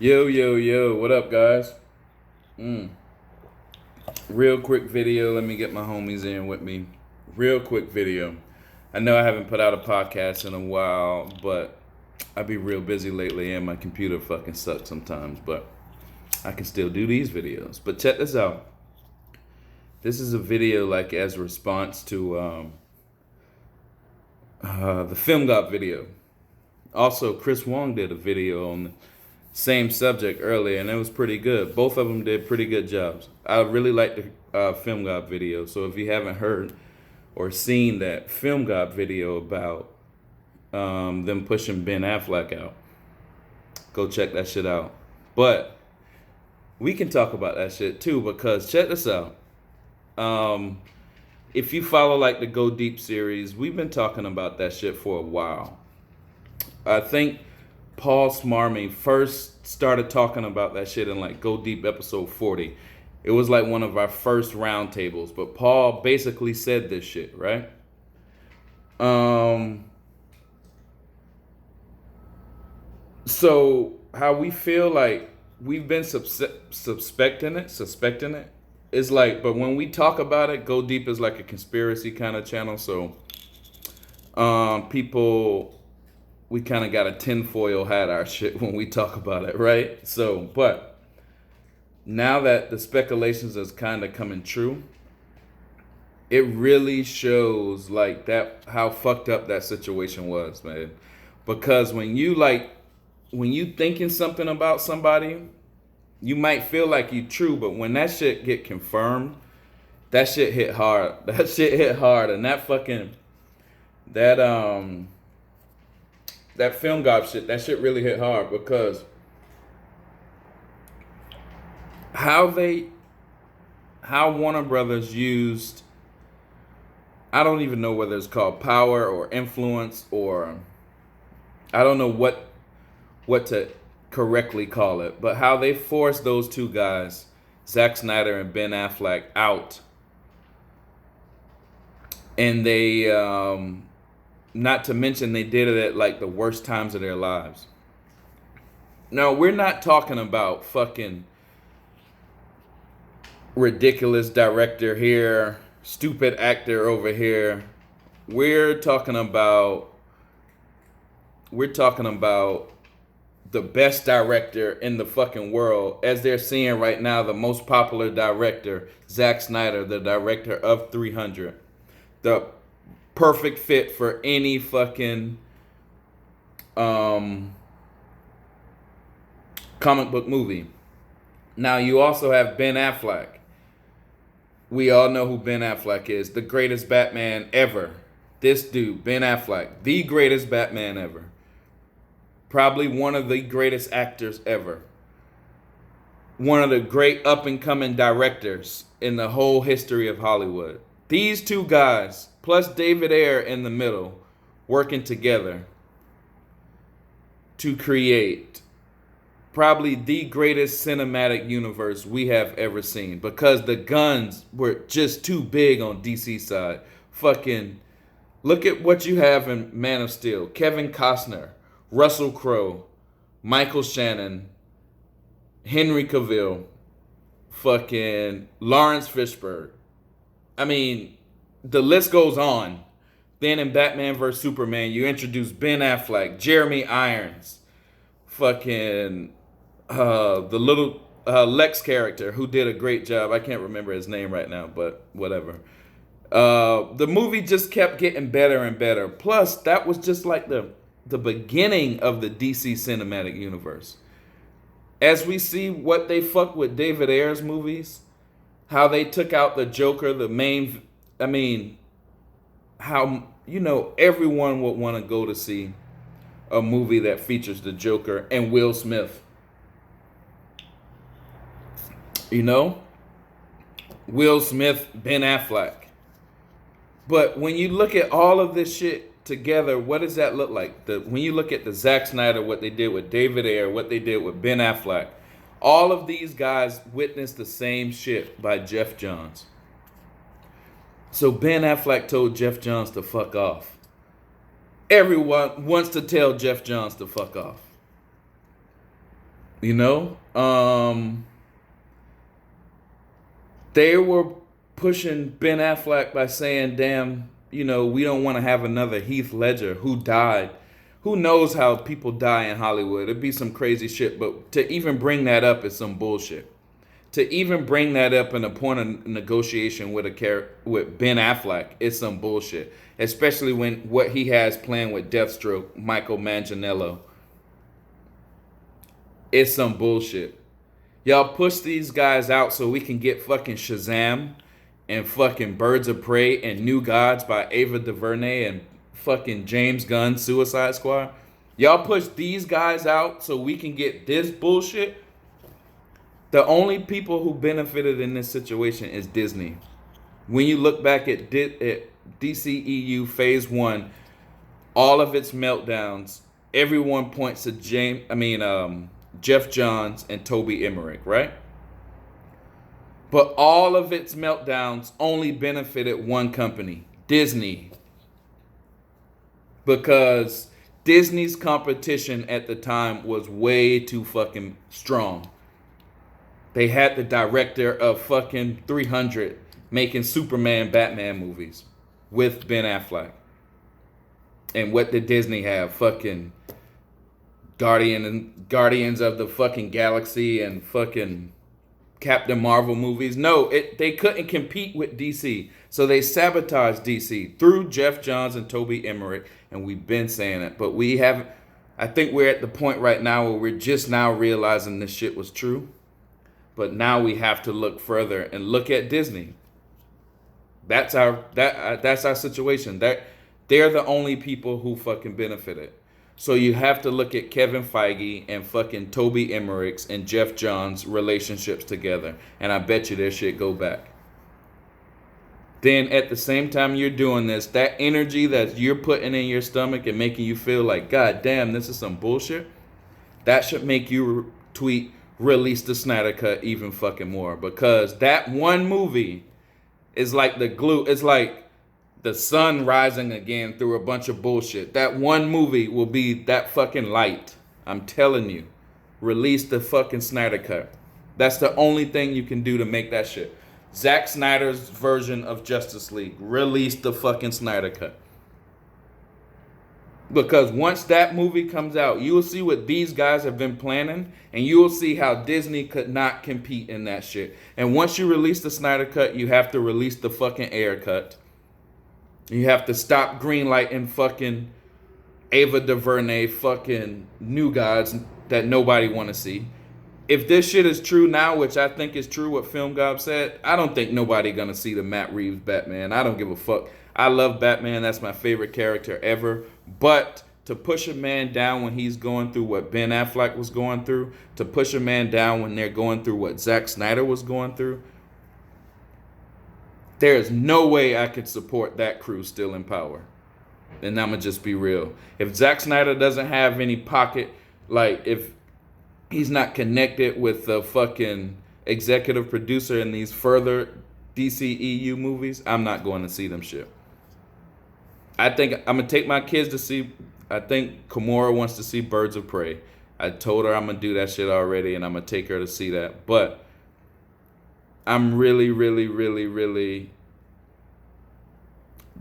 Yo, yo, yo, what up, guys? Mm. Real quick video. Let me get my homies in with me. Real quick video. I know I haven't put out a podcast in a while, but I be real busy lately and my computer fucking sucks sometimes, but I can still do these videos. But check this out. This is a video like as a response to the Film Got video. Also, Chris Wong did a video on the same subject earlier, and it was pretty good. Both of them did pretty good jobs. I really like the Film God video. So if you haven't heard or seen that Film God video about them pushing Ben Affleck out, go check that shit out. But we can talk about that shit too, because check this out. If you follow like the Go Deep series, we've been talking about that shit for a while. I think Paul Smarmy first started talking about that shit in like Go Deep episode 40. It was like one of our first roundtables, but Paul basically said this shit, right? So how we feel like we've been suspecting it. It's like, but when we talk about it, Go Deep is like a conspiracy kind of channel. So people, we kind of got a tinfoil hat our shit when we talk about it, right? So, but now that the speculations is kind of coming true, it really shows like that how fucked up that situation was, man. Because when you thinking something about somebody, you might feel like you true, but when that shit get confirmed, that shit hit hard. That shit hit hard, and that that film gob shit, that shit really hit hard because how Warner Brothers used, I don't even know whether it's called power or influence, or I don't know what to correctly call it, but how they forced those two guys, Zack Snyder and Ben Affleck, out. And they not to mention they did it at like the worst times of their lives. Now, we're not talking about fucking ridiculous director here, stupid actor over here. We're talking about the best director in the fucking world, as they're seeing right now, the most popular director, Zack Snyder, the director of 300. The perfect fit for any fucking comic book movie. Now you also have Ben Affleck. We all know who Ben Affleck is, the greatest Batman ever. This dude, Ben Affleck, the greatest Batman ever. Probably one of the greatest actors ever. One of the great up and coming directors in the whole history of Hollywood. These two guys, plus David Ayer in the middle, working together to create probably the greatest cinematic universe we have ever seen, because the guns were just too big on DC side. Fucking look at what you have in Man of Steel. Kevin Costner, Russell Crowe, Michael Shannon, Henry Cavill, fucking Lawrence Fishburne. I mean, the list goes on. Then in Batman vs Superman, you introduce Ben Affleck, Jeremy Irons, fucking the little Lex character who did a great job. I can't remember his name right now, but whatever. The movie just kept getting better and better. Plus, that was just like the beginning of the DC cinematic universe. As we see what they fucked with David Ayer's movies, how they took out the Joker, the main, I mean, how, everyone would want to go to see a movie that features the Joker and Will Smith. Will Smith, Ben Affleck. But when you look at all of this shit together, what does that look like? When you look at the Zack Snyder, what they did with David Ayer, what they did with Ben Affleck, all of these guys witnessed the same shit by Jeff Johns. So Ben Affleck told Jeff Johns to fuck off. Everyone wants to tell Jeff Johns to fuck off. You know, they were pushing Ben Affleck by saying, "Damn, we don't want to have another Heath Ledger who died." Who knows how people die in Hollywood? It'd be some crazy shit, but to even bring that up is some bullshit. To even bring that up in a point of negotiation with with Ben Affleck is some bullshit. Especially when what he has planned with Deathstroke, Michael Manganiello, it's some bullshit. Y'all push these guys out so we can get fucking Shazam and fucking Birds of Prey and New Gods by Ava DuVernay and fucking James Gunn Suicide Squad. Y'all push these guys out so we can get this bullshit. The only people who benefited in this situation is Disney. When you look back at DCEU Phase 1, all of its meltdowns, everyone points to Jeff Johns and Toby Emmerich, right? But all of its meltdowns only benefited one company, Disney. Because Disney's competition at the time was way too fucking strong. They had the director of fucking 300 making Superman, Batman movies with Ben Affleck. And what did Disney have? Fucking Guardians of the fucking Galaxy and fucking Captain Marvel movies. No, they couldn't compete with DC. So they sabotaged DC through Jeff Johns and Toby Emmerich. And we've been saying it. But I think we're at the point right now where we're just now realizing this shit was true. But now we have to look further and look at Disney. That's our situation. They're the only people who fucking benefited. So you have to look at Kevin Feige and fucking Toby Emmerich's and Jeff Johns' relationships together. And I bet you their shit go back. Then at the same time you're doing this, that energy that you're putting in your stomach and making you feel like, God damn, this is some bullshit. That should make you tweet, release the Snyder Cut even fucking more. Because that one movie is like the glue. It's like the sun rising again through a bunch of bullshit. That one movie will be that fucking light. I'm telling you. Release the fucking Snyder Cut. That's the only thing you can do to make that shit. Zack Snyder's version of Justice League. Release the fucking Snyder Cut. Because once that movie comes out, you will see what these guys have been planning, and you will see how Disney could not compete in that shit. And once you release the Snyder Cut, you have to release the fucking Ayer Cut. You have to stop greenlighting fucking Ava DuVernay fucking New Gods that nobody want to see. If this shit is true now, which I think is true what Film Gob said, I don't think nobody gonna see the Matt Reeves Batman. I don't give a fuck. I love Batman. That's my favorite character ever. But to push a man down when he's going through what Ben Affleck was going through, to push a man down when they're going through what Zack Snyder was going through, there is no way I could support that crew still in power. And I'm going to just be real. If Zack Snyder doesn't have any pocket, like if he's not connected with the fucking executive producer in these further DCEU movies, I'm not going to see them shit. I think I'm going to take my kids to see, I think Kimura wants to see Birds of Prey. I told her I'm going to do that shit already, and I'm going to take her to see that. But I'm really,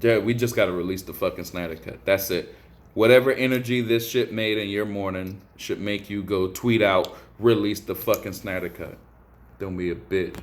yeah, we just got to release the fucking Snyder Cut. That's it. Whatever energy this shit made in your morning should make you go tweet out, release the fucking Snyder Cut. Don't be a bitch.